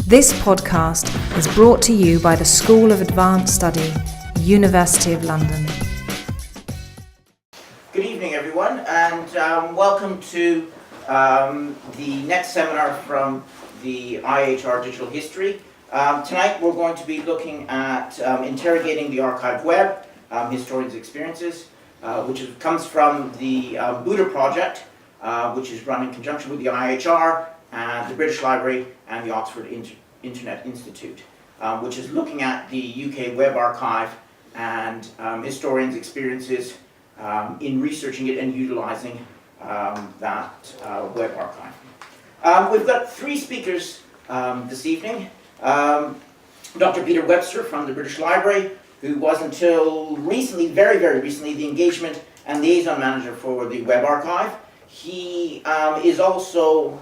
This podcast is brought to you by the School of Advanced Study, University of London. Good evening, everyone, and welcome to the next seminar from the IHR Digital History. Tonight we're going to be looking at interrogating the archived web, historians' experiences, which comes from the BUDDAH project, which is run in conjunction with the IHR and the British Library and the Oxford Internet Institute, which is looking at the UK web archive and historians' experiences in researching it and utilising that web archive. We've got three speakers this evening. Dr. Peter Webster from the British Library, who was until recently, very recently, the engagement and liaison manager for the web archive. He is also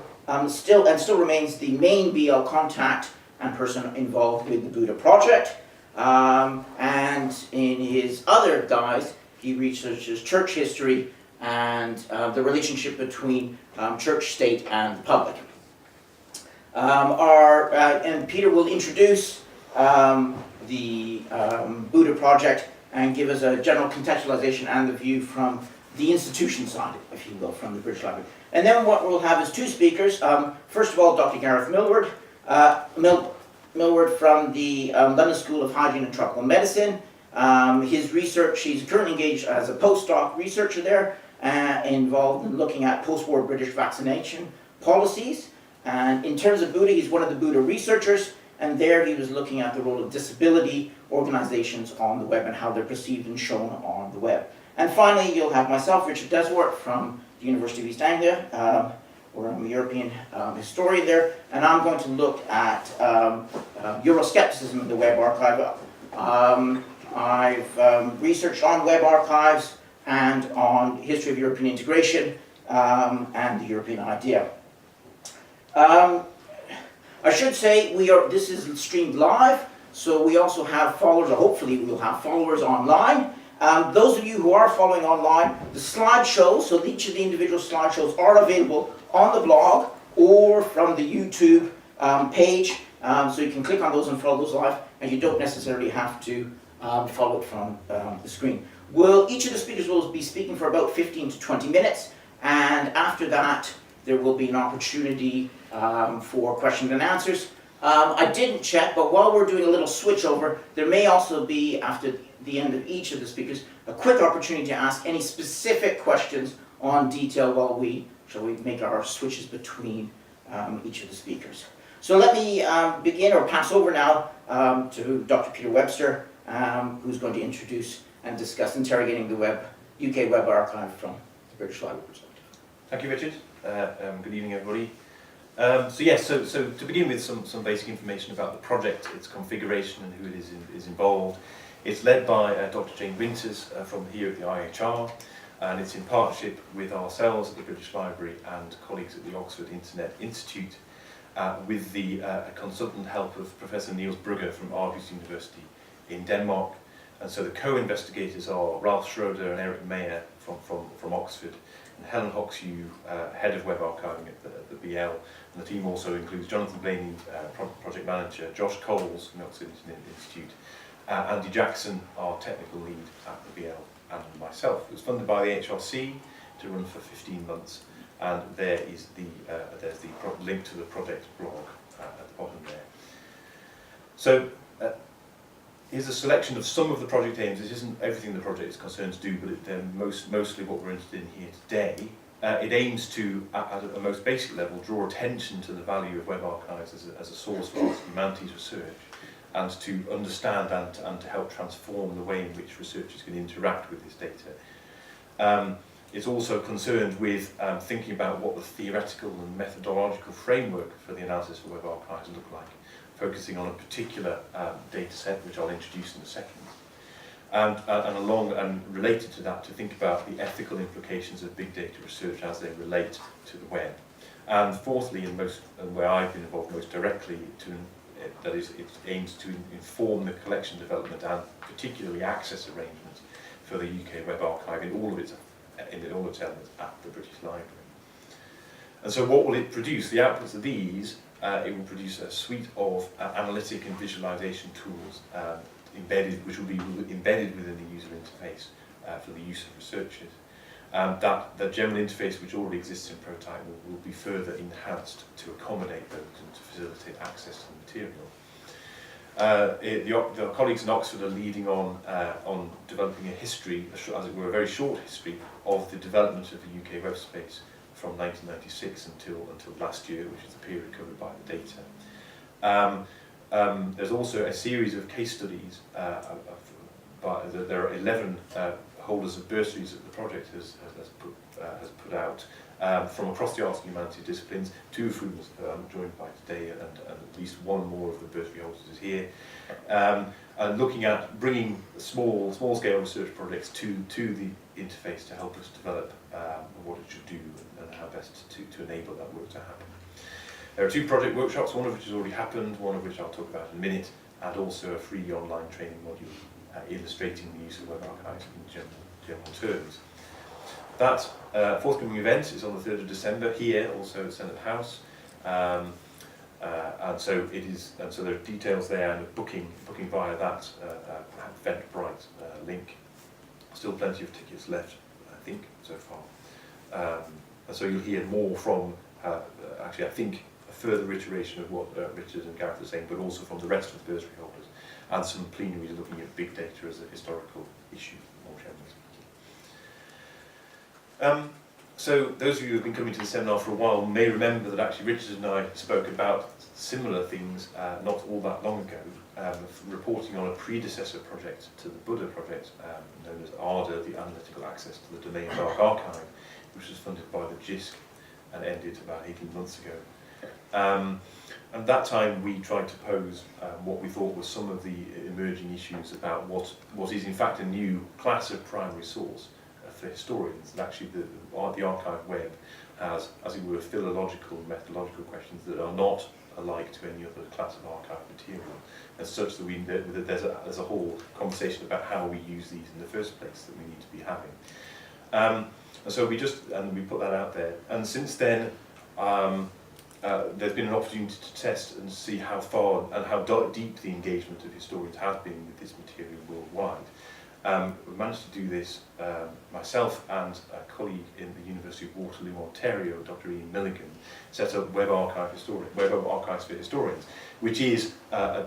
still remains the main BL contact and person involved with the BUDDAH project. And in his other guise, he researches church history and the relationship between church, state, and the public. And Peter will introduce the BUDDAH project and give us a general contextualization and the view from the institution side, if you will, from the British Library. And then what we'll have is two speakers. First of all, Dr. Gareth Millward, Millward from the London School of Hygiene and Tropical Medicine. His research, he's currently engaged as a postdoc researcher there, involved in looking at post-war British vaccination policies. And in terms of BUDDAH, he's one of the BUDDAH researchers, and there he was looking at the role of disability organizations on the web and how they're perceived and shown on the web. And finally, you'll have myself, Richard Deswarte, from the University of East Anglia, where I'm a European historian there, and I'm going to look at Euroscepticism in the web archive. I've researched on web archives and on history of European integration and the European idea. I should say this is streamed live, so we also have followers, or hopefully we'll have followers online. Those of you who are following online, the slideshows, so each of the individual slideshows are available on the blog or from the YouTube page, so you can click on those and follow those live, and you don't necessarily have to follow it from the screen. Each of the speakers will be speaking for about 15 to 20 minutes, and after that there will be an opportunity for questions and answers. I didn't check, but while we're doing a little switch over, there may also be, after the end of each of the speakers, a quick opportunity to ask any specific questions on detail while we make our switches between each of the speakers. So let me begin or pass over now to Dr. Peter Webster, who's going to introduce and discuss interrogating the UK web archive from the British Library perspective. Thank you, Richard. Good evening, everybody. So to begin with some basic information about the project, its configuration and who it is involved. It's led by Dr. Jane Winters from here at the IHR, and it's in partnership with ourselves at the British Library and colleagues at the Oxford Internet Institute, with the consultant help of Professor Niels Brugge from Aarhus University in Denmark. And so the co-investigators are Ralph Schroeder and Eric Mayer from Oxford, and Helen Hoxhew, head of web archiving at the BL. And the team also includes Jonathan Blaney, project manager, Josh Coles from the Oxford Internet Institute, Andy Jackson, our technical lead at the BL, and myself. It was funded by the HRC to run for 15 months, and there's the link to the project blog at the bottom there. So here's a selection of some of the project aims. This isn't everything the project is concerned to do, but mostly what we're interested in here today. It aims to, at a most basic level, draw attention to the value of web archives as a source for humanities research, and to understand and to help transform the way in which researchers can interact with this data. It's also concerned with thinking about what the theoretical and methodological framework for the analysis of web archives look like, focusing on a particular data set, which I'll introduce in a second. And related to that, to think about the ethical implications of big data research as they relate to the web. And fourthly, and where I've been involved most directly, it aims to inform the collection development and particularly access arrangements for the UK Web Archive in all of its elements at the British Library. And so what will it produce? The outputs of these it will produce a suite of analytic and visualization tools which will be embedded within the user interface for the use of researchers. The general interface which already exists in prototype will be further enhanced to accommodate those and to facilitate access to the material. The colleagues in Oxford are leading on developing a history, as it were, a very short history of the development of the UK web space from 1996 until last year, which is the period covered by the data. There's also a series of case studies. There are 11 holders of bursaries that the project has put out from across the arts and humanities disciplines, 2 of whom I'm joined by today, and at least one more of the bursary holders is here. And looking at bringing small-scale research projects to the interface to help us develop what it should do and how best to enable that work to happen. There are 2 project workshops, one of which has already happened, one of which I'll talk about in a minute, and also a free online training module illustrating the use of web archives in general terms. That forthcoming event is on the 3rd of December here, also at Senate House, and so there are details there and booking via that Eventbrite link. Still plenty of tickets left, I think, so far. And so you'll hear more from, actually, I think, a further iteration of what Richard and Gareth are saying, but also from the rest of the bursary holders, and some plenaries looking at big data as a historical issue, more generally speaking. So those of you who have been coming to the seminar for a while may remember that actually Richard and I spoke about similar things not all that long ago, reporting on a predecessor project to the BUDDAH project, known as ARDA, the Analytical Access to the Domain Dark Archive, which was funded by the JISC and ended about 18 months ago. And that time we tried to pose what we thought were some of the emerging issues about what is in fact a new class of primary source for historians, and actually the archive web has, as it were, philological and methodological questions that are not alike to any other class of archive material, as such that there's a whole conversation about how we use these in the first place that we need to be having. And so we put that out there, and since then there's been an opportunity to test and see how far and how deep the engagement of historians has been with this material worldwide. We've managed to do this, myself and a colleague in the University of Waterloo, Ontario, Dr. Ian Milligan, set up Web Archives for Historians, which is,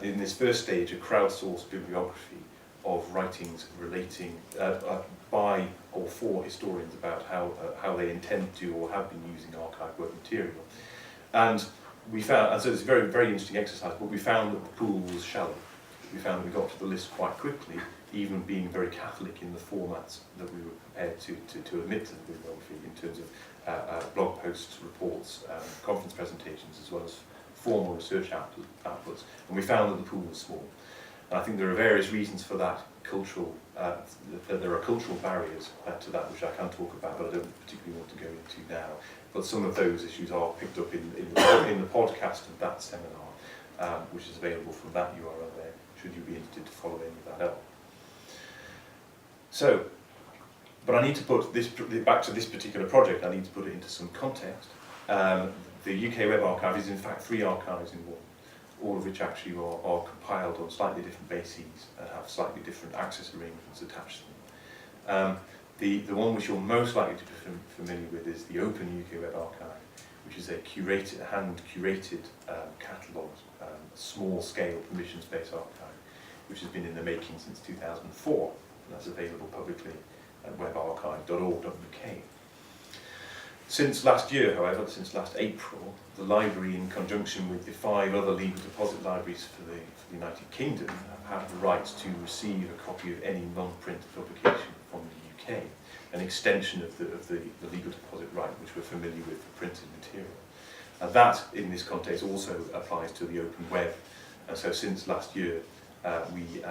in this first stage, a crowdsourced bibliography of writings relating by or for historians about how they intend to or have been using archive work material. And we found, and so it's a very, very interesting exercise, but we found that the pool was shallow. We found that we got to the list quite quickly, even being very Catholic in the formats that we were prepared to admit to the bibliography in terms of blog posts, reports, conference presentations, as well as formal research outputs. And we found that the pool was small. And I think there are various reasons for that there are cultural barriers to that, which I can talk about, but I don't particularly want to go into now. But some of those issues are picked up in the podcast of that seminar, which is available from that URL there, should you be interested to follow any of that up. So, but I need to put this, back to this particular project, I need to put it into some context. The UK Web Archive is in fact 3 archives in one, all of which actually are compiled on slightly different bases and have slightly different access arrangements attached to them. The one which you're most likely to be familiar with is the Open UK Web Archive, which is a hand-curated catalogue, small-scale permission-based archive, which has been in the making since 2004, and that's available publicly at webarchive.org.uk. Since last year, however, since last April, the library, in conjunction with the 5 other legal deposit libraries for the United Kingdom, have the right to receive a copy of any non-print publication from the UK, an extension of the legal deposit right which we're familiar with for printed material. And that, in this context, also applies to the open web. And so since last year, we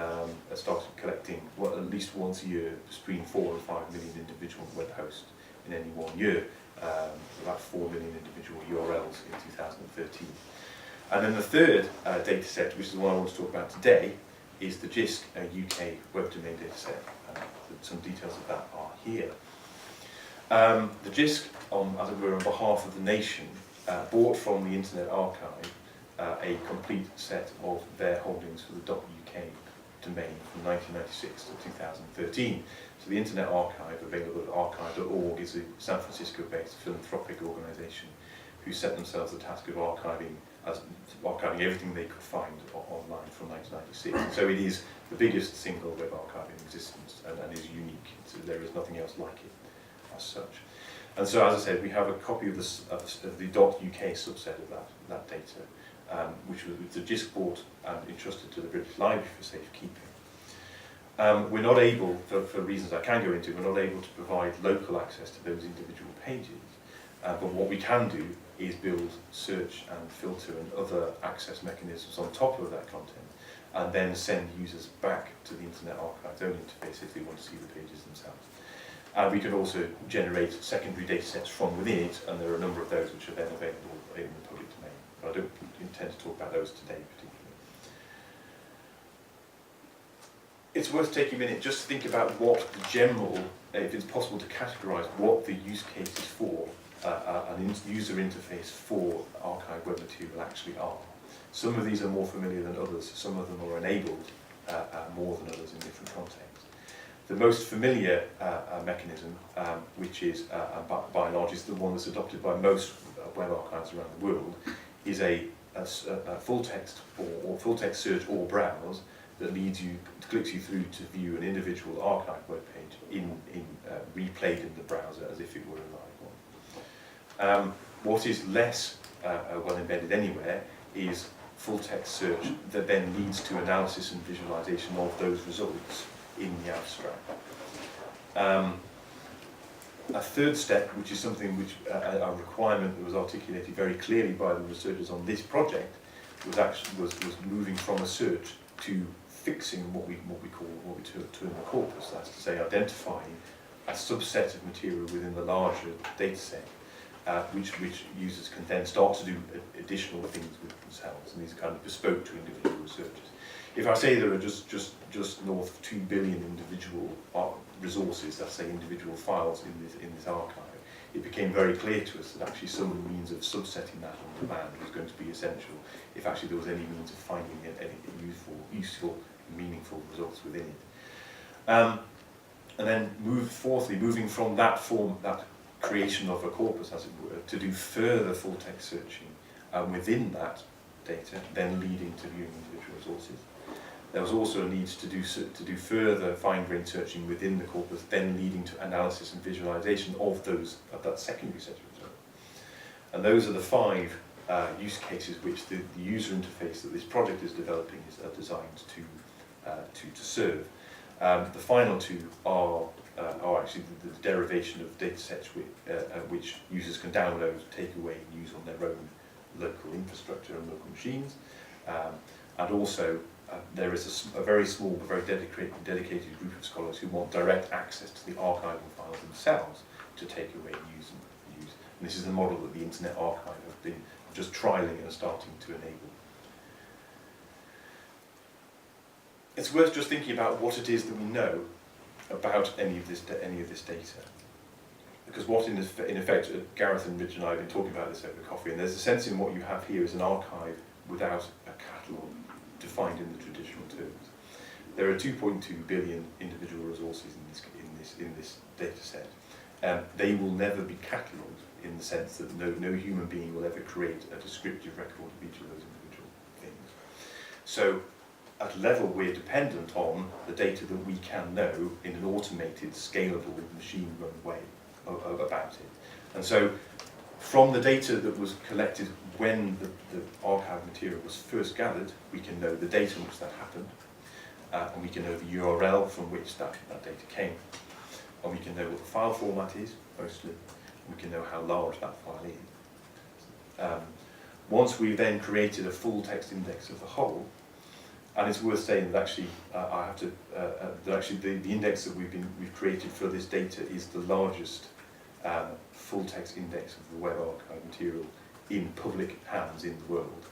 started collecting at least once a year between 4 and 5 million individual web hosts in any one year. About 4 million individual URLs in 2013. And then the third data set, which is the one I want to talk about today, is the JISC UK web domain data set. Some details of that are here. The JISC, as it were, on behalf of the nation, bought from the Internet Archive a complete set of their holdings for the .uk domain from 1996 to 2013. So the Internet Archive, available at archive.org, is a San Francisco-based philanthropic organisation who set themselves the task of archiving everything they could find online from 1996. So it is the biggest single web archive in existence and is unique. So there is nothing else like it as such. And so, as I said, we have a copy of the .uk subset of that data, which was the JISC bought and entrusted to the British Library for safekeeping. We're not able, for reasons I can go into, we're not able to provide local access to those individual pages. But what we can do is build search and filter and other access mechanisms on top of that content, and then send users back to the Internet Archive's own interface if they want to see the pages themselves. And we can also generate secondary data sets from within it, and there are a number of those which are then available in the public domain. But I don't intend to talk about those today particularly. It's worth taking a minute just to think about what the general, if it's possible to categorise what the use cases for an user interface for archive web material actually are. Some of these are more familiar than others, some of them are enabled more than others in different contexts. The most familiar mechanism, which is by and large is the one that's adopted by most web archives around the world, is a full text or full text search or browse that clicks you through to view an individual archive web page replayed in the browser as if it were a live one. What is less well embedded anywhere is full text search that then leads to analysis and visualization of those results in the abstract. A third step, which is something which a requirement that was articulated very clearly by the researchers on this project, was moving from a search to fixing what we term the corpus. That's to say, identifying a subset of material within the larger data set, which users can then start to do additional things with themselves, and these are kind of bespoke to individual researchers. If I say there are just north of 2 billion individual resources, that's say individual files in this archive, it became very clear to us that actually some means of subsetting that on demand was going to be essential if actually there was any means of finding any useful, meaningful results within it. And then moving from that creation of a corpus, as it were, to do further full text searching within that data, then leading to viewing individual resources. There was also a need to do further fine-grained searching within the corpus, then leading to analysis and visualization of that secondary set of results. And those are the 5 use cases which the user interface that this project is developing is designed to serve. The final 2 are actually the derivation of data sets which users can download, take away, and use on their own local infrastructure and local machines. And also, there is a very small but very dedicated group of scholars who want direct access to the archival files themselves to take away and use. And this is the model that the Internet Archive have been just trialling and starting to enable. It's worth just thinking about what it is that we know about any of this data. Because what in effect, Gareth and Rich and I have been talking about this over coffee, and there's a sense in what you have here is an archive without a catalogue defined in the traditional terms. There are 2.2 billion individual resources in this data set. They will never be catalogued in the sense that no human being will ever create a descriptive record of each of those individual things. So at level we're dependent on the data that we can know in an automated, scalable, machine-run way about it. And so from the data that was collected when the archive material was first gathered, we can know the date in which that happened, and we can know the URL from which that data came, and we can know what the file format is, mostly, and we can know how large that file is. Once we've then created a full text index of the whole, and it's worth saying that actually, the index that we've created for this data is the largest full text index of the web archive material in public hands in the world.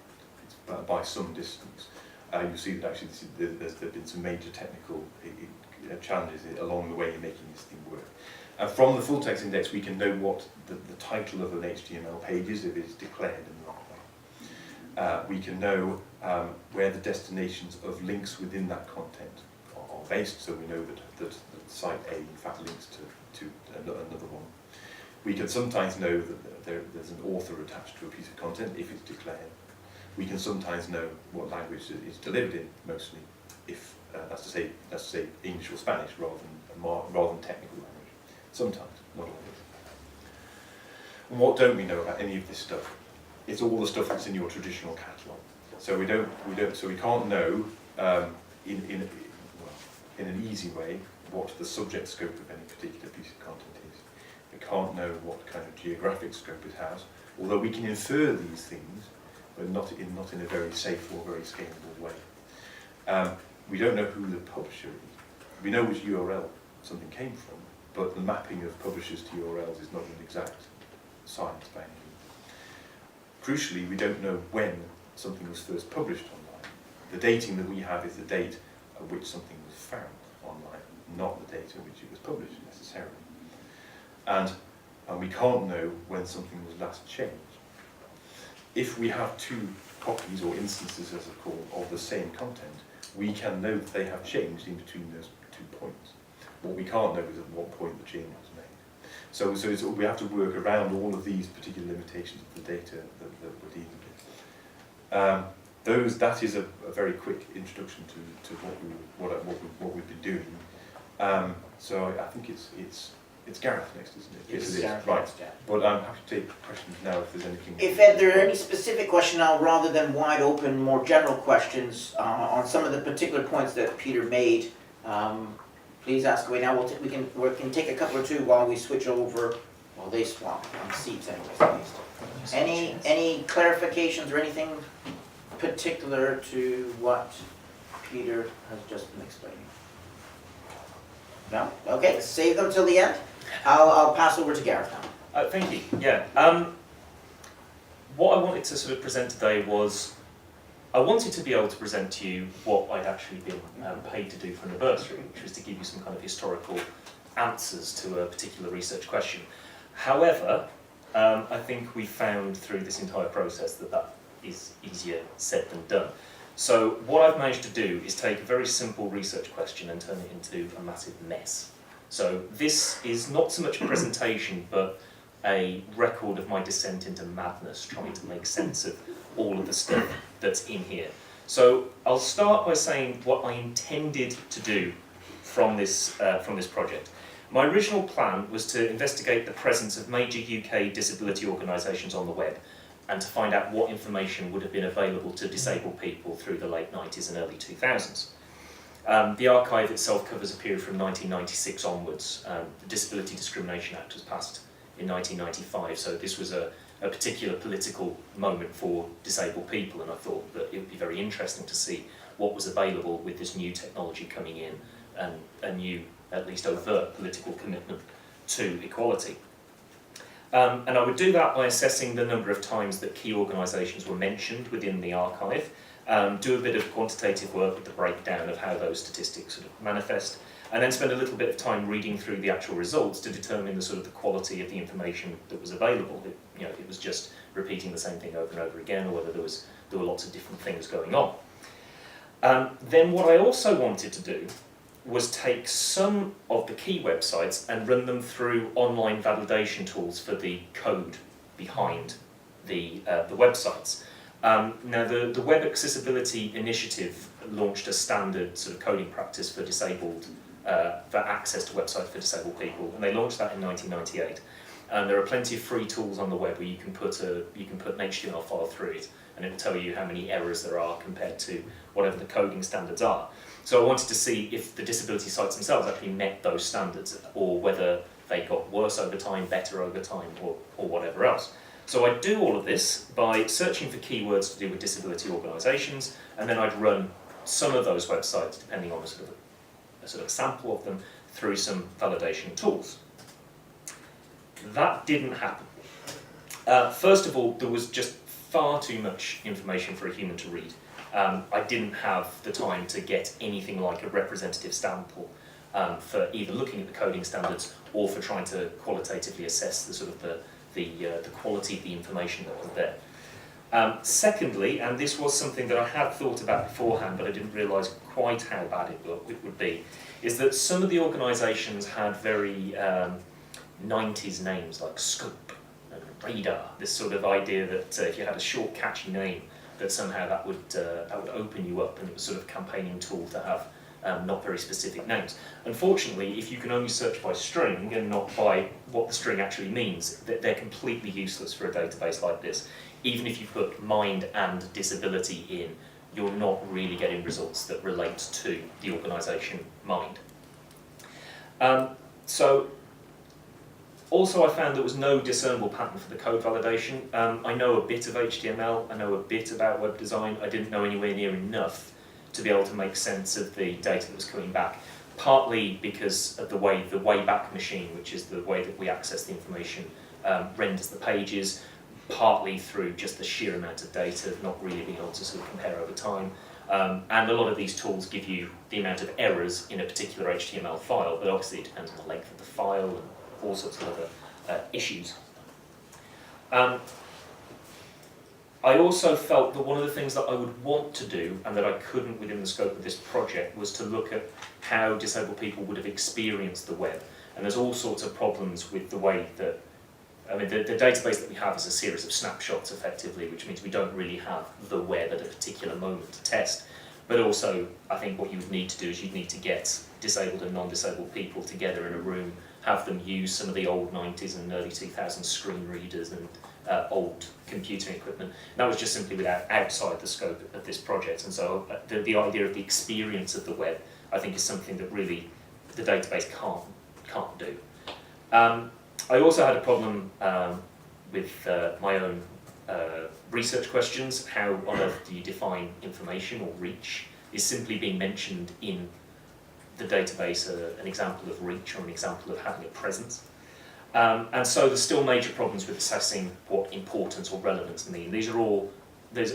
It's by some distance. You'll see that actually there's been some major technical challenges along the way in making this thing work. From the full text index, we can know what the title of an HTML page is if it's declared in the right way. We can know where the destinations of links within that content are based, so we know that site A in fact links to another one. We can sometimes know that there's an author attached to a piece of content if it's declared. We can sometimes know what language it is delivered in, mostly, if that's to say English or Spanish rather than technical language. Sometimes, not always. And what don't we know about any of this stuff? It's all the stuff that's in your traditional catalogue. So we can't know in an easy way what the subject scope of any particular piece of content is. We can't know what kind of geographic scope it has, although we can infer these things, but not in a very safe or very scalable way. We don't know who the publisher is. We know which URL something came from, but the mapping of publishers to URLs is not an exact science by any means. Crucially, we don't know when something was first published online. The dating that we have is the date at which something was found online, not the date at which it was published necessarily. And we can't know when something was last changed. If we have two copies or instances, as they're called, of the same content, we can know that they have changed in between those 2 points. What we can't know is at what point the change was made. So we have to work around all of these particular limitations of the data that we're dealing with. That is a very quick introduction to what we've been doing. So I think it's Gareth next, isn't it? Yes, it is. Gareth Right. next, yeah. But I'm happy to take questions now if there's anything. If there are any specific questions now, rather than wide open, more general questions on some of the particular points that Peter made, please ask away now. We can take a couple or two while we switch over. Well, they swap on seats anyways, at least. Any clarifications or anything particular to what Peter has just been explaining? No? Okay, save them till the end. I'll pass over to Gareth now. Thank you. Yeah. What I wanted to sort of present today was, I wanted to be able to present to you what I'd actually been paid to do for an bursary, which was to give you some kind of historical answers to a particular research question. However, I think we found through this entire process that is easier said than done. So what I've managed to do is take a very simple research question and turn it into a massive mess. So this is not so much a presentation, but a record of my descent into madness, trying to make sense of all of the stuff that's in here. So I'll start by saying what I intended to do from this project. My original plan was to investigate the presence of major UK disability organisations on the web and to find out what information would have been available to disabled people through the late 90s and early 2000s. The archive itself covers a period from 1996 onwards. The Disability Discrimination Act was passed in 1995, so this was a particular political moment for disabled people, and I thought that it would be very interesting to see what was available with this new technology coming in and a new, at least overt, political commitment to equality. And I would do that by assessing the number of times that key organisations were mentioned within the archive, do a bit of quantitative work with the breakdown of how those statistics sort of manifest, and then spend a little bit of time reading through the actual results to determine the sort of the quality of the information that was available. If it was just repeating the same thing over and over again, or whether there were lots of different things going on. Then what I also wanted to do was take some of the key websites and run them through online validation tools for the code behind the websites. Now, the Web Accessibility Initiative launched a standard sort of coding practice for for access to websites for disabled people, and they launched that in 1998. And there are plenty of free tools on the web where you can put an HTML file through it, and it will tell you how many errors there are compared to whatever the coding standards are. So I wanted to see if the disability sites themselves actually met those standards, or whether they got worse over time, better over time, or whatever else. So I'd do all of this by searching for keywords to do with disability organisations, and then I'd run some of those websites, depending on a sort of sample of them, through some validation tools. That didn't happen. First of all, there was just far too much information for a human to read. I didn't have the time to get anything like a representative sample for either looking at the coding standards or for trying to qualitatively assess the quality of the information that was there. Secondly, and this was something that I had thought about beforehand, but I didn't realise quite how bad it would be, is that some of the organisations had very 90s names like Scope and Radar, this sort of idea that if you had a short, catchy name, that somehow that would open you up, and it was sort of a campaigning tool to have not very specific names. Unfortunately, if you can only search by string and not by what the string actually means, they're completely useless for a database like this. Even if you put mind and disability in, you're not really getting results that relate to the organisation mind. Also I found there was no discernible pattern for the code validation. I know a bit of HTML, I know a bit about web design, I didn't know anywhere near enough to be able to make sense of the data that was coming back, partly because of the way the Wayback Machine, which is the way that we access the information, renders the pages, partly through just the sheer amount of data, not really being able to sort of compare over time. And a lot of these tools give you the amount of errors in a particular HTML file, but obviously it depends on the length of the file and all sorts of other issues. I also felt that one of the things that I would want to do, and that I couldn't within the scope of this project, was to look at how disabled people would have experienced the web. And there's all sorts of problems with the way that, I mean, the database that we have is a series of snapshots effectively, which means we don't really have the web at a particular moment to test. But also, I think what you would need to do is you'd need to get disabled and non-disabled people together in a room, have them use some of the old 90s and early 2000s screen readers and old computing equipment. And that was just simply outside the scope of this project. And so the idea of the experience of the web, I think, is something that really the database can't do. I also had a problem with my own research questions. How on earth do you define information or reach? Is simply being mentioned in the database an example of reach or an example of having a presence? And so there's still major problems with assessing what importance or relevance mean.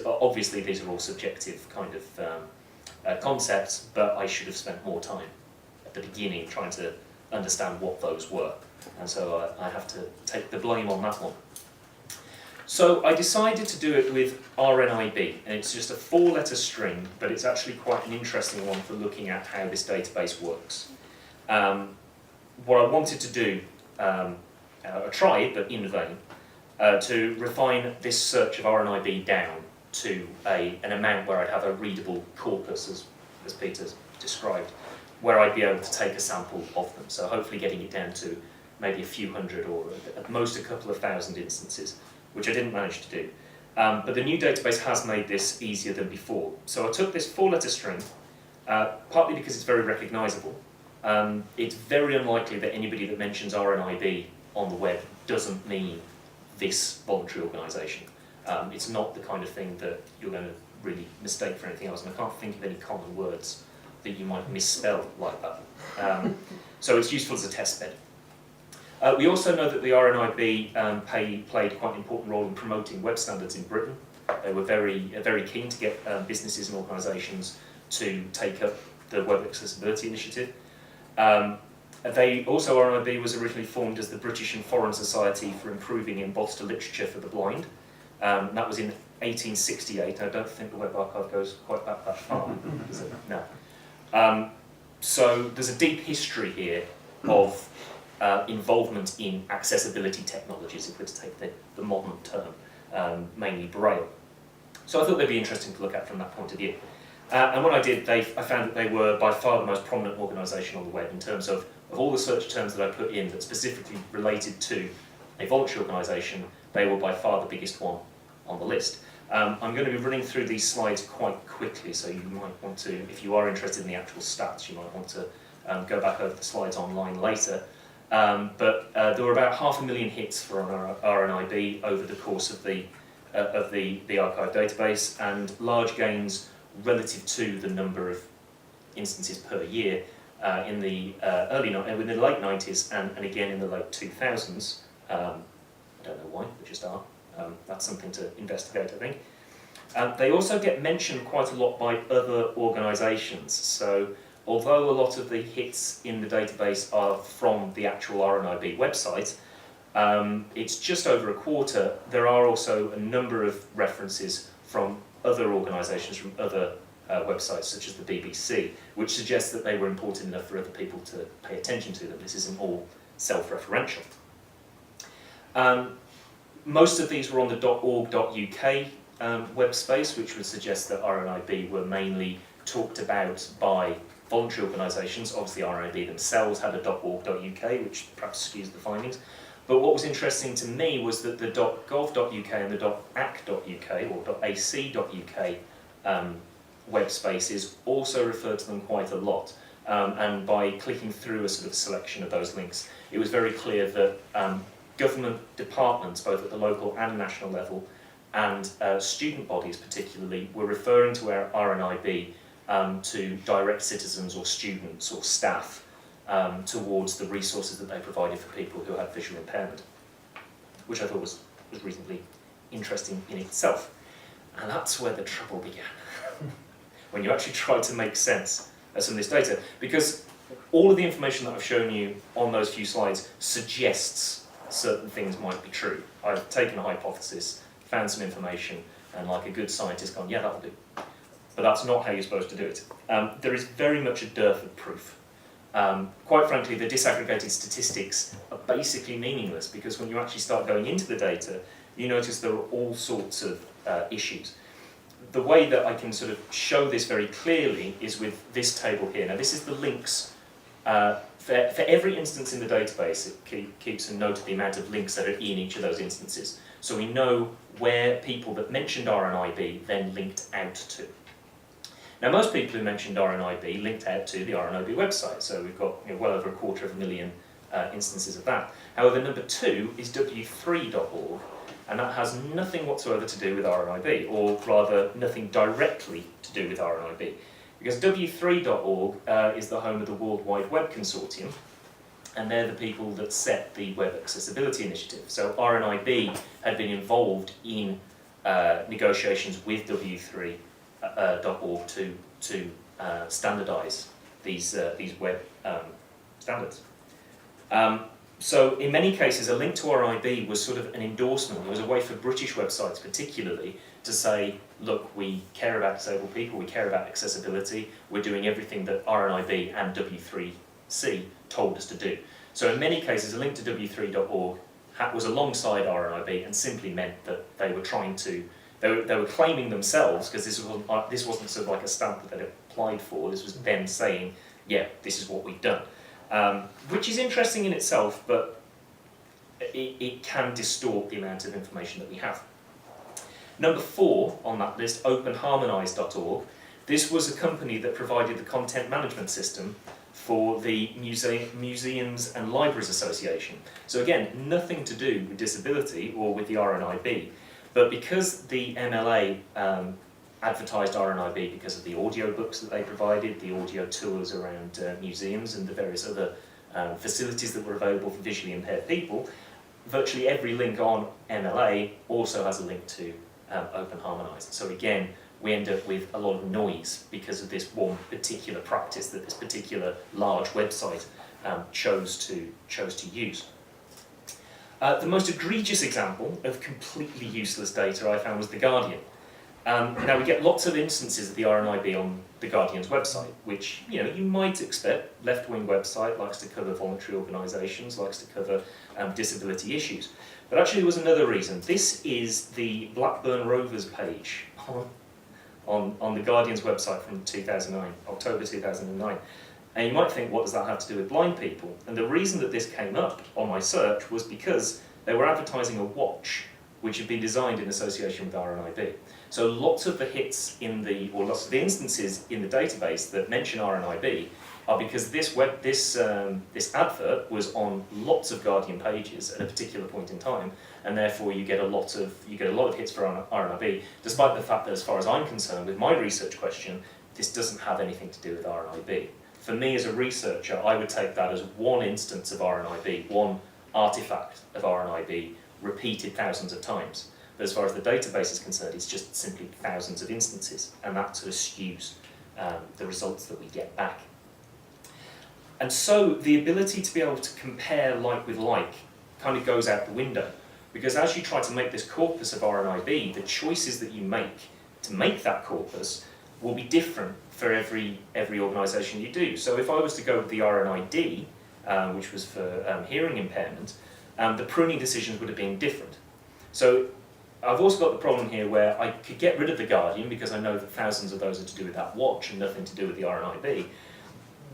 Obviously these are all subjective kind of concepts, but I should have spent more time at the beginning trying to understand what those were. And so I have to take the blame on that one. So I decided to do it with RNIB, and it's just a 4-letter string, but it's actually quite an interesting one for looking at how this database works. What I wanted to do, I tried, but in vain, to refine this search of RNIB down to an amount where I'd have a readable corpus, as Peter's described, where I'd be able to take a sample of them. So hopefully getting it down to maybe a few hundred or at most a couple of thousand instances, which I didn't manage to do. But the new database has made this easier than before. So I took this 4-letter string, partly because it's very recognisable. It's very unlikely that anybody that mentions RNIB on the web doesn't mean this voluntary organisation. It's not the kind of thing that you're going to really mistake for anything else, and I can't think of any common words that you might misspell like that. So it's useful as a test bed. We also know that the RNIB played quite an important role in promoting web standards in Britain. They were very keen to get businesses and organisations to take up the Web Accessibility Initiative. RNIB was originally formed as the British and Foreign Society for Improving Embossed Literature for the Blind. That was in 1868. I don't think the Web Archive goes quite that far, does it? No. So there's a deep history here of involvement in accessibility technologies, if we're to take the modern term, mainly Braille. So I thought they'd be interesting to look at from that point of view. And when I did, I found that they were by far the most prominent organisation on the web in terms of all the search terms that I put in that specifically related to a voluntary organisation. They were by far the biggest one on the list. I'm going to be running through these slides quite quickly, so you might want to, if you are interested in the actual stats, you might want to go back over the slides online later. But there were about 500,000 hits for RNIB over the course of the archive database, and large gains relative to the number of instances per year in the late 90s and again in the late 2000s. I don't know why, they just are. That's something to investigate, I think. They also get mentioned quite a lot by other organisations. So although a lot of the hits in the database are from the actual RNIB website, It's just over a quarter. There are also a number of references from other organisations, from other websites such as the BBC, which suggests that they were important enough for other people to pay attention to them. This isn't all self-referential. Most of these were on the .org.uk web space, which would suggest that RNIB were mainly talked about by voluntary organisations. Obviously RNIB themselves had a .org.uk, which perhaps skews the findings. But what was interesting to me was that the .gov.uk and the .ac.uk or .ac.uk web spaces also referred to them quite a lot. And by clicking through a sort of selection of those links, it was very clear that government departments, both at the local and national level, and student bodies particularly, were referring to our RNIB to direct citizens or students or staff towards the resources that they provided for people who had visual impairment, which I thought was reasonably interesting in itself. And that's where the trouble began, when you actually tried to make sense of some of this data, because all of the information that I've shown you on those few slides suggests certain things might be true. I've taken a hypothesis, found some information, and like a good scientist gone, yeah, that'll do. But that's not how you're supposed to do it. There is very much a dearth of proof. Quite frankly, the disaggregated statistics are basically meaningless, because when you actually start going into the data, you notice there are all sorts of issues. The way that I can sort of show this very clearly is with this table here. Now, this is the links. For every instance in the database, it keeps a note of the amount of links that are in each of those instances. So we know where people that mentioned RNIB then linked out to. Now, most people who mentioned RNIB linked out to the RNIB website, so we've got well over 250,000 instances of that. However, number 2 is w3.org, and that has nothing whatsoever to do with RNIB, or rather, nothing directly to do with RNIB. Because w3.org is the home of the World Wide Web Consortium, and they're the people that set the Web Accessibility Initiative. So RNIB had been involved in negotiations with w3.org to standardise these web standards. So in many cases, a link to RNIB was sort of an endorsement. It was a way for British websites particularly to say, look, we care about disabled people, we care about accessibility, we're doing everything that RNIB and W3C told us to do. So in many cases, a link to w3.org was alongside RNIB and simply meant that they were trying to, they were claiming themselves, because this wasn't sort of like a stamp that they'd applied for, this was them saying, yeah, this is what we've done. Which is interesting in itself, but it can distort the amount of information that we have. Number 4 on that list, openharmonise.org. This was a company that provided the content management system for the Museums and Libraries Association. So again, nothing to do with disability or with the RNIB, but because the MLA advertised RNIB because of the audio books that they provided, the audio tours around museums and the various other facilities that were available for visually impaired people, virtually every link on MLA also has a link to Open Harmonise. So again, we end up with a lot of noise because of this one particular practice that this particular large website chose to use. The most egregious example of completely useless data I found was The Guardian. Now we get lots of instances of the RNIB on The Guardian's website, which you might expect. Left-wing website, likes to cover voluntary organisations, likes to cover disability issues. But actually there was another reason. This is the Blackburn Rovers page on The Guardian's website from 2009, October 2009. And you might think, what does that have to do with blind people? And the reason that this came up on my search was because they were advertising a watch which had been designed in association with RNIB. So lots of the hits lots of the instances in the database that mention RNIB are because this advert was on lots of Guardian pages at a particular point in time, and therefore you get a lot of hits for RNIB, despite the fact that, as far as I'm concerned, with my research question, this doesn't have anything to do with RNIB. For me as a researcher, I would take that as one instance of RNIB, one artifact of RNIB, repeated thousands of times. But as far as the database is concerned, it's just simply thousands of instances, and that sort of skews the results that we get back. And so the ability to be able to compare like with like kind of goes out the window. Because as you try to make this corpus of RNIB, the choices that you make to make that corpus will be different for every organisation you do. So if I was to go with the RNID, which was for hearing impairment, the pruning decisions would have been different. So I've also got the problem here where I could get rid of the Guardian because I know that thousands of those are to do with that watch and nothing to do with the RNIB.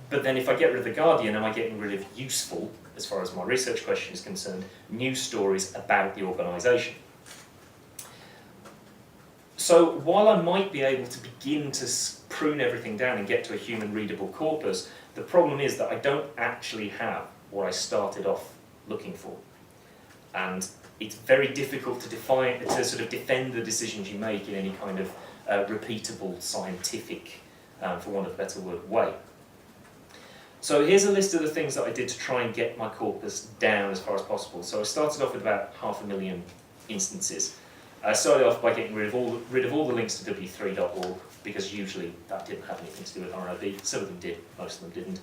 But then if I get rid of the Guardian, am I getting rid of useful, as far as my research question is concerned, news stories about the organisation? So while I might be able to begin to prune everything down and get to a human readable corpus, the problem is that I don't actually have what I started off looking for. And it's very difficult to sort of defend the decisions you make in any kind of repeatable, scientific, for want of a better word, way. So here's a list of the things that I did to try and get my corpus down as far as possible. So I started off with about 500,000 instances. I started off by getting rid of all the links to w3.org, because usually that didn't have anything to do with RNIB. Some of them did, most of them didn't.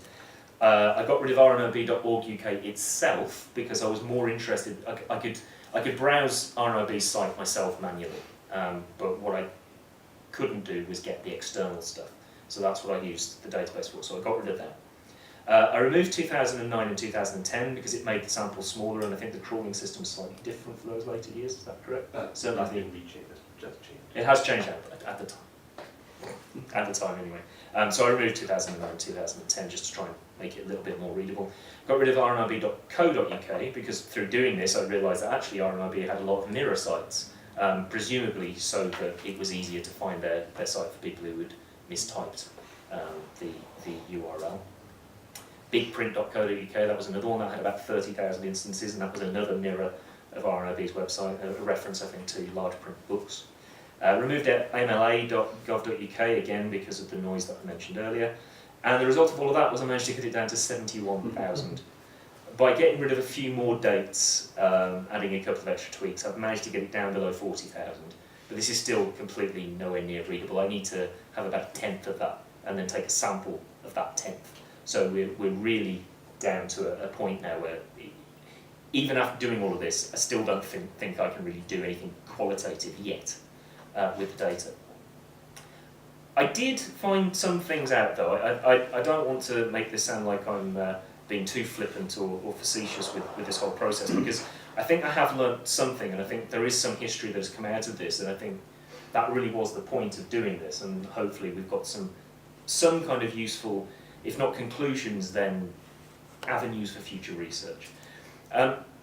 I got rid of rnib.org UK itself because I was more interested. I could browse RNIB's site myself manually, but what I couldn't do was get the external stuff. So that's what I used the database for. So I got rid of that. I removed 2009 and 2010 because it made the sample smaller, and I think the crawling system is slightly different for those later years. Is that correct? Certainly, I think just changed. It has changed at the time. At the time, anyway. So I removed 2009 and 2010 just to try and make it a little bit more readable. Got rid of rnib.co.uk because through doing this I realised that actually RNIB had a lot of mirror sites, presumably so that it was easier to find their site for people who had mistyped the URL. Bigprint.co.uk, that was another one that had about 30,000 instances, and that was another mirror of RNIB's website, a reference I think to large print books. Removed amla.gov.uk again because of the noise that I mentioned earlier, and the result of all of that was I managed to get it down to 71,000. By getting rid of a few more dates, adding a couple of extra tweaks, I've managed to get it down below 40,000. But this is still completely nowhere near readable. I need to have about a tenth of that and then take a sample of that tenth. So we're really down to a point now where even after doing all of this, I still don't think I can really do anything qualitative yet with the data. I did find some things out though. I don't want to make this sound like I'm being too flippant or facetious with this whole process, because I think I have learnt something, and I think there is some history that has come out of this, and I think that really was the point of doing this, and hopefully we've got some kind of useful, if not conclusions, then avenues for future research.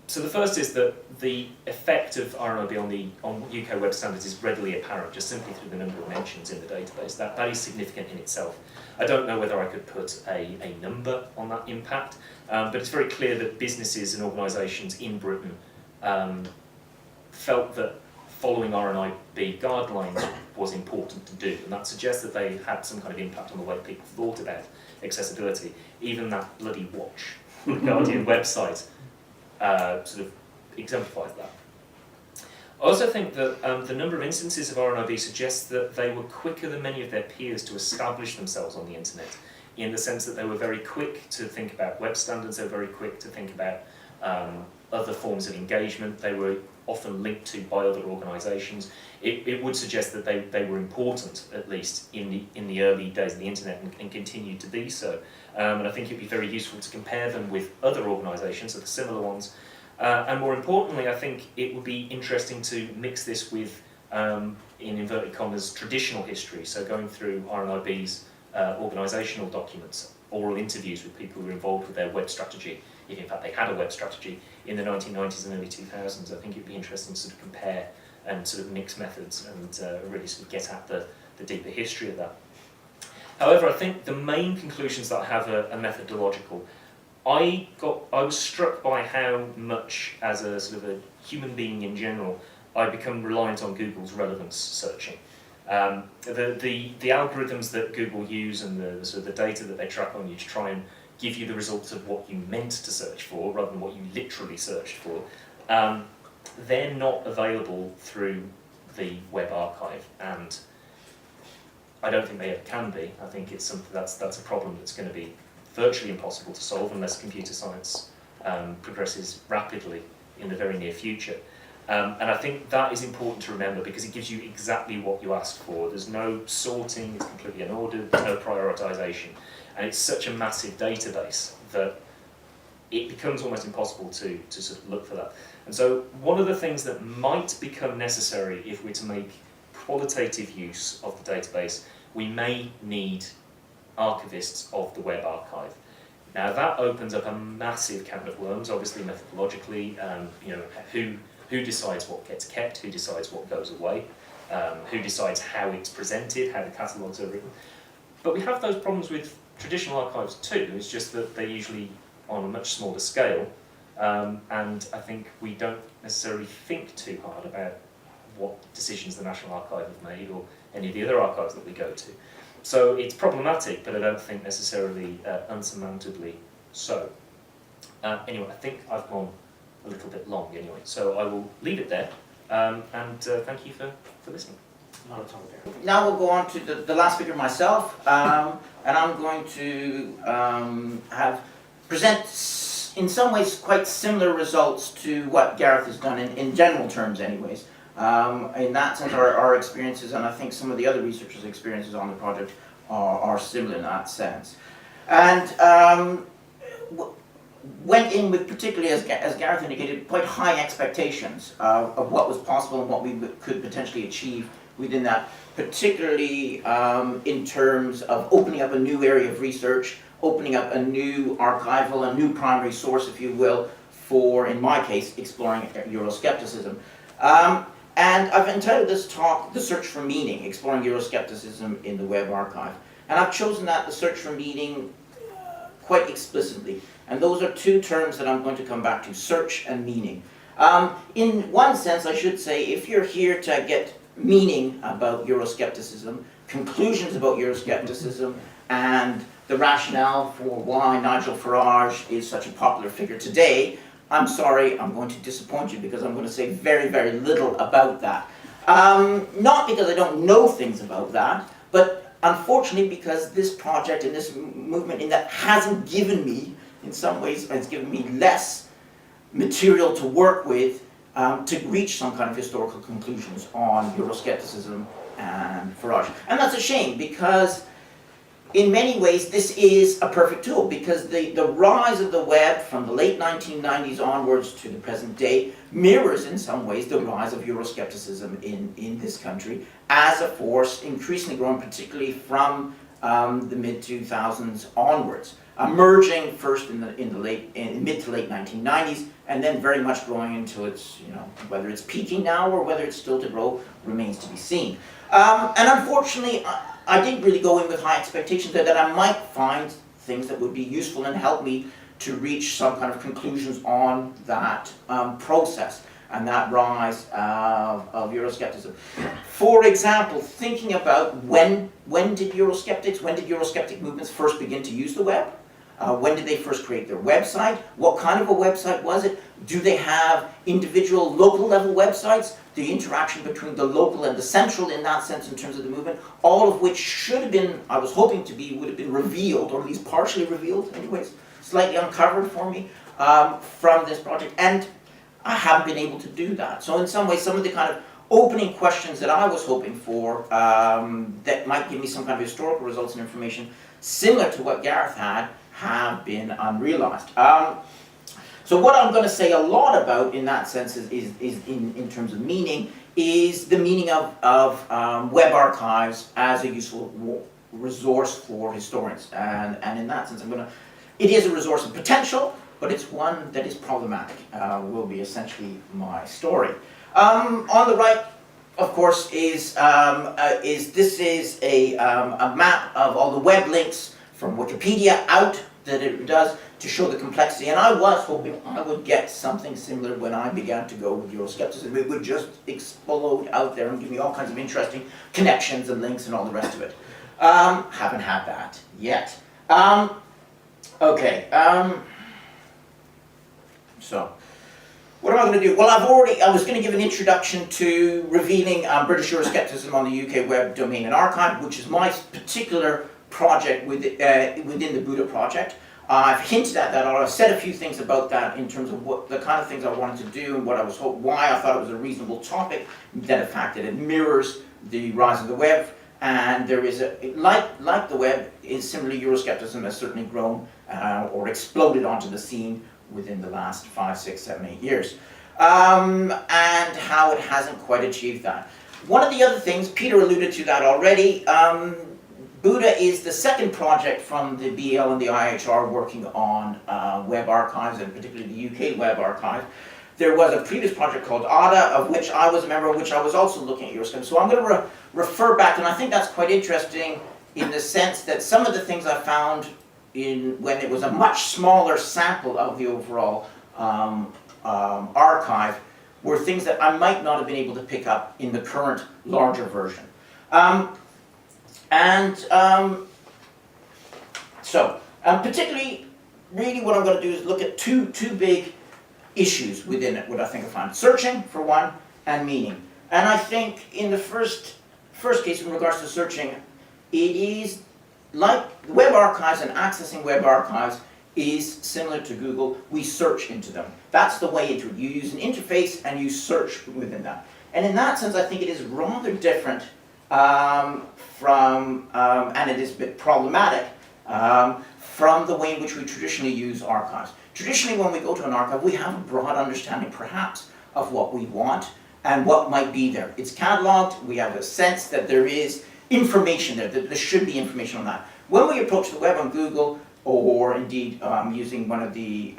So the first is that the effect of RNIB on UK web standards is readily apparent, just simply through the number of mentions in the database. That is significant in itself. I don't know whether I could put a number on that impact, but it's very clear that businesses and organisations in Britain felt that following RNIB guidelines was important to do, and that suggests that they had some kind of impact on the way people thought about accessibility. Even that bloody watch, the Guardian website, sort of exemplifies that. I also think that the number of instances of RNIB suggests that they were quicker than many of their peers to establish themselves on the internet, in the sense that they were very quick to think about web standards, they were very quick to think about other forms of engagement. They were often linked to by other organisations. It would suggest that they were important, at least in the early days of the internet, and continued to be so. And I think it'd be very useful to compare them with other organisations, other similar ones. And more importantly, I think it would be interesting to mix this with, in inverted commas, traditional history. So going through RNIB's organisational documents, oral interviews with people who were involved with their web strategy, if in fact they had a web strategy in the 1990s and early 2000s. I think it'd be interesting to sort of compare and sort of mix methods and really sort of get at the deeper history of that. However, I think the main conclusions that I have are methodological. I was struck by how much, as a sort of a human being in general, I become reliant on Google's relevance searching. The algorithms that Google use and the sort of the data that they track on you to try and give you the results of what you meant to search for rather than what you literally searched for, they're not available through the web archive, and I don't think they ever can be. I think it's something that's a problem that's going to be virtually impossible to solve unless computer science progresses rapidly in the very near future. And I think that is important to remember because it gives you exactly what you asked for. There's no sorting, it's completely unordered, there's no prioritisation. And it's such a massive database that it becomes almost impossible to sort of look for that. And so one of the things that might become necessary if we're to make qualitative use of the database, we may need archivists of the web archive. Now that opens up a massive can of worms, obviously methodologically, you know, who decides what gets kept, who decides what goes away, who decides how it's presented, how the catalogues are written. But we have those problems with traditional archives too, it's just that they're usually on a much smaller scale, and I think we don't necessarily think too hard about what decisions the National Archive have made or any of the other archives that we go to. So it's problematic, but I don't think necessarily unsurmountably so. Anyway, I think I've gone a little bit long anyway, so I will leave it there, and thank you for listening. Now we'll go on to the last speaker, myself, and I'm going to present in some ways quite similar results to what Gareth has done in general terms anyways. In that sense, our experiences, and I think some of the other researchers' experiences on the project are similar in that sense. And went in with, particularly as Gareth indicated, quite high expectations of what was possible and what we could potentially achieve within that, particularly in terms of opening up a new area of research, opening up a new archival, a new primary source, if you will, for, in my case, exploring Euroscepticism. And I've entitled this talk, The Search for Meaning, Exploring Euroscepticism in the Web Archive. And I've chosen that, the search for meaning, quite explicitly. And those are two terms that I'm going to come back to, search and meaning. In one sense, I should say, if you're here to get meaning about Euroscepticism, conclusions about Euroscepticism, and the rationale for why Nigel Farage is such a popular figure today, I'm sorry, I'm going to disappoint you because I'm going to say very, very little about that. Not because I don't know things about that, but unfortunately because this project and this movement in that hasn't given me, in some ways, it's given me less material to work with to reach some kind of historical conclusions on Euroscepticism and Farage. And that's a shame because in many ways, this is a perfect tool because the rise of the web from the late 1990s onwards to the present day mirrors in some ways the rise of Euroscepticism in this country as a force increasingly growing, particularly from the mid-2000s onwards, emerging first in mid to late 1990s and then very much growing until it's, you know, whether it's peaking now or whether it's still to grow remains to be seen. And unfortunately, I didn't really go in with high expectations that I might find things that would be useful and help me to reach some kind of conclusions on that process and that rise of Euroscepticism. For example, thinking about when did Eurosceptic movements first begin to use the web? When did they first create their website? What kind of a website was it? Do they have individual local level websites? The interaction between the local and the central in that sense in terms of the movement, all of which should have been, I was hoping to be, would have been revealed, or at least partially revealed anyways, slightly uncovered for me from this project, and I haven't been able to do that. So in some ways, some of the kind of opening questions that I was hoping for that might give me some kind of historical results and information similar to what Gareth had have been unrealized. So what I'm going to say a lot about in that sense is in terms of meaning, is the meaning of web archives as a useful resource for historians. And in that sense, it is a resource of potential, but it's one that is problematic, will be essentially my story. On the right, of course, is a map of all the web links from Wikipedia out that it does to show the complexity, and I was hoping I would get something similar when I began to go with Euroscepticism. It would just explode out there and give me all kinds of interesting connections and links and all the rest of it. Haven't had that yet. So, what am I going to do? Well, I was going to give an introduction to revealing British Euroscepticism on the UK Web Domain and Archive, which is my particular project within the BUDDAH project. I've hinted at that, or I've said a few things about that in terms of what the kind of things I wanted to do and what I was why I thought it was a reasonable topic. Then the fact that it mirrors the rise of the web, and there is like the web, is similarly Euroscepticism has certainly grown or exploded onto the scene within the last 5, 6, 7, 8 years, and how it hasn't quite achieved that. One of the other things, Peter alluded to that already. BUDDAH is the second project from the BL and the IHR working on web archives, and particularly the UK web archive. There was a previous project called BUDDAH, of which I was a member, of which I was also looking at Euroscepticism. So I'm going to refer back, and I think that's quite interesting in the sense that some of the things I found when it was a much smaller sample of the overall archive were things that I might not have been able to pick up in the current larger version. Particularly, really what I'm going to do is look at two big issues within it, what I think I found. Searching, for one, and meaning. And I think in the first case, in regards to searching, it is like web archives, and accessing web archives is similar to Google. We search into them. That's the way into it. You use an interface and you search within that. And in that sense, I think it is rather different and it is a bit problematic from the way in which we traditionally use archives. Traditionally, when we go to an archive, we have a broad understanding, perhaps, of what we want and what might be there. It's catalogued. We have a sense that there is information there, that there should be information on that. When we approach the web on Google, or indeed using one of the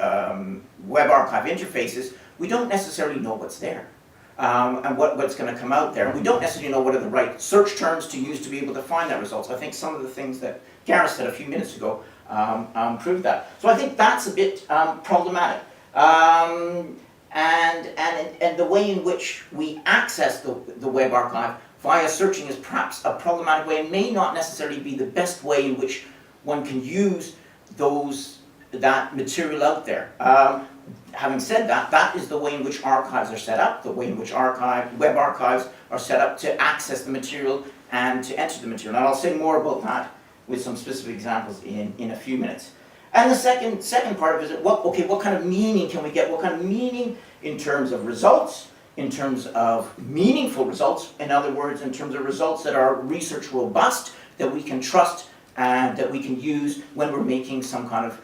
web archive interfaces, we don't necessarily know what's there. And what's going to come out there. And we don't necessarily know what are the right search terms to use to be able to find that results. I think some of the things that Gareth said a few minutes ago proved that. So I think that's a bit problematic. And the way in which we access the web archive via searching is perhaps a problematic way, and may not necessarily be the best way in which one can use that material out there. Having said that, that is the way in which archives are set up, the way in which web archives are set up to access the material and to enter the material. And I'll say more about that with some specific examples in a few minutes. And the second part of it is, what kind of meaning can we get? What kind of meaning in terms of results, in terms of meaningful results, in other words, in terms of results that are research robust, that we can trust and that we can use when we're making some kind of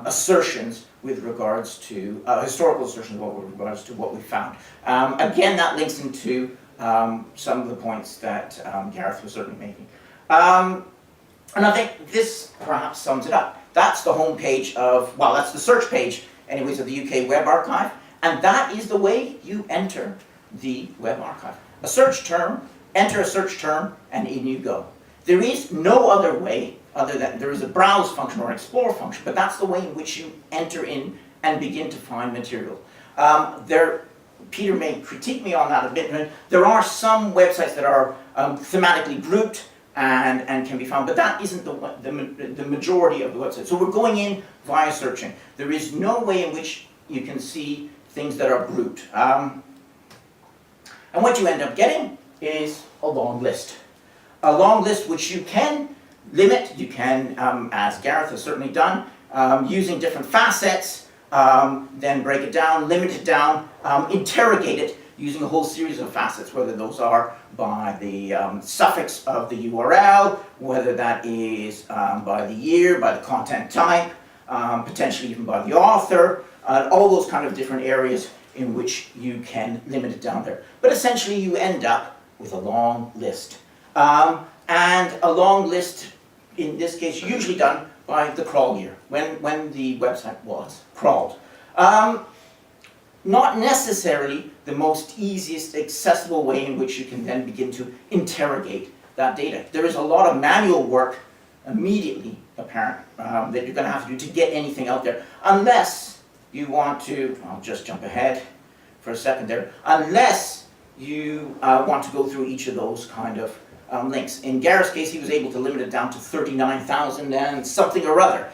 assertions with regards to, historical assertions with regards to what we found. Again, that links into some of the points that Gareth was certainly making. And I think this perhaps sums it up. That's the home page of, well, that's the search page, anyways, of the UK Web Archive, and that is the way you enter the Web Archive. A search term, enter a search term, and in you go. There is no other way other than, there is a browse function or an explore function, but that's the way in which you enter in and begin to find material. Peter may critique me on that a bit. There are some websites that are thematically grouped and can be found, but that isn't the majority of the websites. So we're going in via searching. There is no way in which you can see things that are grouped. And what you end up getting is a long list. A long list which you can limit, you can, as Gareth has certainly done, using different facets, then break it down, limit it down, interrogate it using a whole series of facets, whether those are by the suffix of the URL, whether that is by the year, by the content type, potentially even by the author, all those kind of different areas in which you can limit it down there. But essentially you end up with a long list. And a long list, in this case, usually done by the crawl year, when the website was crawled. Not necessarily the most easiest accessible way in which you can then begin to interrogate that data. There is a lot of manual work immediately apparent that you're going to have to do to get anything out there, unless you want to, I'll just jump ahead for a second there, unless you want to go through each of those kind of links. In Gareth's case, he was able to limit it down to 39,000 and something or other.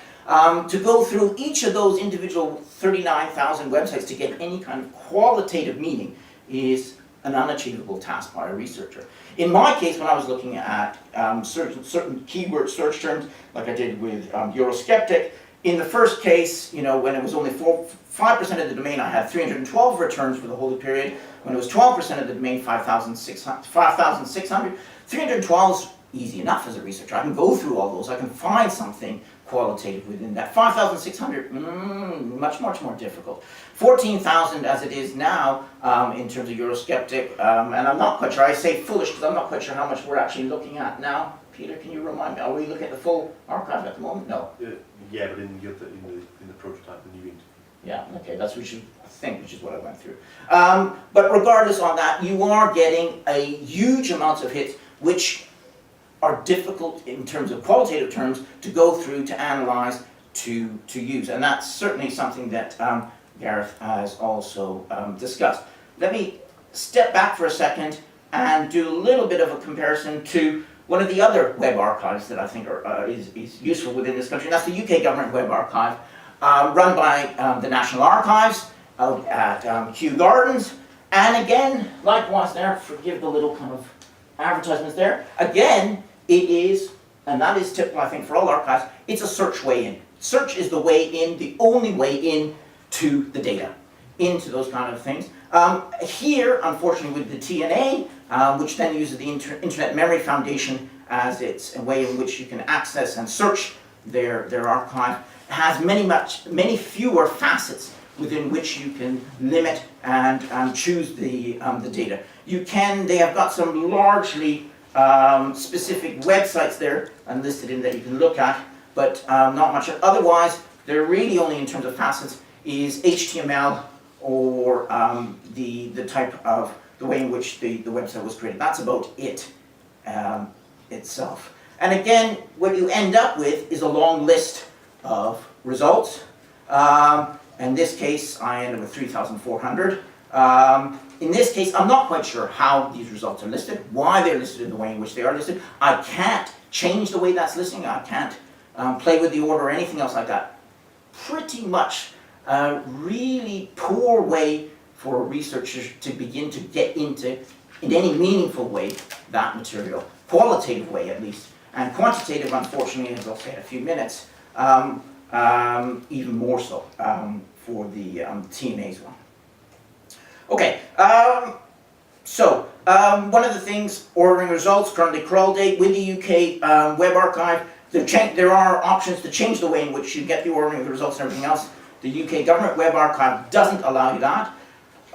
To go through each of those individual 39,000 websites to get any kind of qualitative meaning is an unachievable task by a researcher. In my case, when I was looking at certain keyword search terms, like I did with Eurosceptic, In the first case, when it was only 5% of the domain, I had 312 returns for the whole period. When it was 12% of the domain, 5,600. 312 is easy enough as a researcher. I can go through all those. I can find something qualitative within that. 5,600, much more difficult. 14,000 as it is now in terms of Eurosceptic, and I'm not quite sure. I say foolish because I'm not quite sure how much we're actually looking at now. Peter, can you remind me? Are we looking at the full archive at the moment? No. Yeah, but in the prototype, the new interview. Yeah, okay, that's which is what I went through. But regardless on that, you are getting a huge amount of hits, which are difficult in terms of qualitative terms to go through, to analyze, to use. And that's certainly something that Gareth has also discussed. Let me step back for a second and do a little bit of a comparison to one of the other web archives that I think is useful within this country, and that's the UK Government Web Archive, run by the National Archives out at Kew Gardens. And again, likewise there, forgive the little kind of advertisements there, again, it is, and that is typical I think for all archives, it's a search way in. Search is the way in, the only way in to the data, into those kind of things. Here, unfortunately, with the TNA, which then uses the Internet Memory Foundation as its a way in which you can access and search their archive, has many fewer facets within which you can limit and choose the data. They have got some largely specific websites there and listed in that you can look at, but not much. Otherwise, they're really only in terms of facets is HTML or the type of the way in which the website was created. That's about it itself. And again, what you end up with is a long list of results. In this case, I ended with 3,400. In this case, I'm not quite sure how these results are listed, why they're listed in the way in which they are listed. I can't change the way that's listing. I can't play with the order or anything else like that. Pretty much a really poor way for a researcher to begin to get into, in any meaningful way, that material. Qualitative way, at least. And quantitative, unfortunately, as I'll say in a few minutes, even more so for the TNA's one. Okay, so one of the things, ordering results, currently crawl date with the UK Web Archive, there are options to change the way in which you get the ordering of the results and everything else. The UK Government Web Archive doesn't allow you that.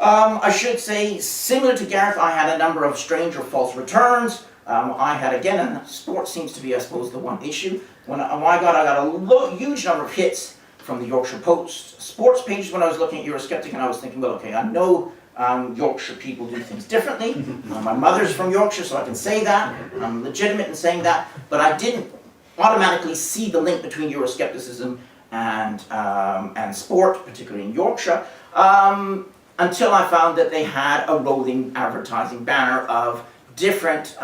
I should say, similar to Gareth, I had a number of strange or false returns. I had, again, and sport seems to be, I suppose, the one issue. I got a huge number of hits from the Yorkshire Post sports pages when I was looking at Eurosceptic, and I was thinking, well, okay, I know Yorkshire people do things differently. My mother's from Yorkshire, so I can say that. I'm legitimate in saying that, but I didn't automatically see the link between Euroscepticism and sport, particularly in Yorkshire, until I found that they had a rolling advertising banner of different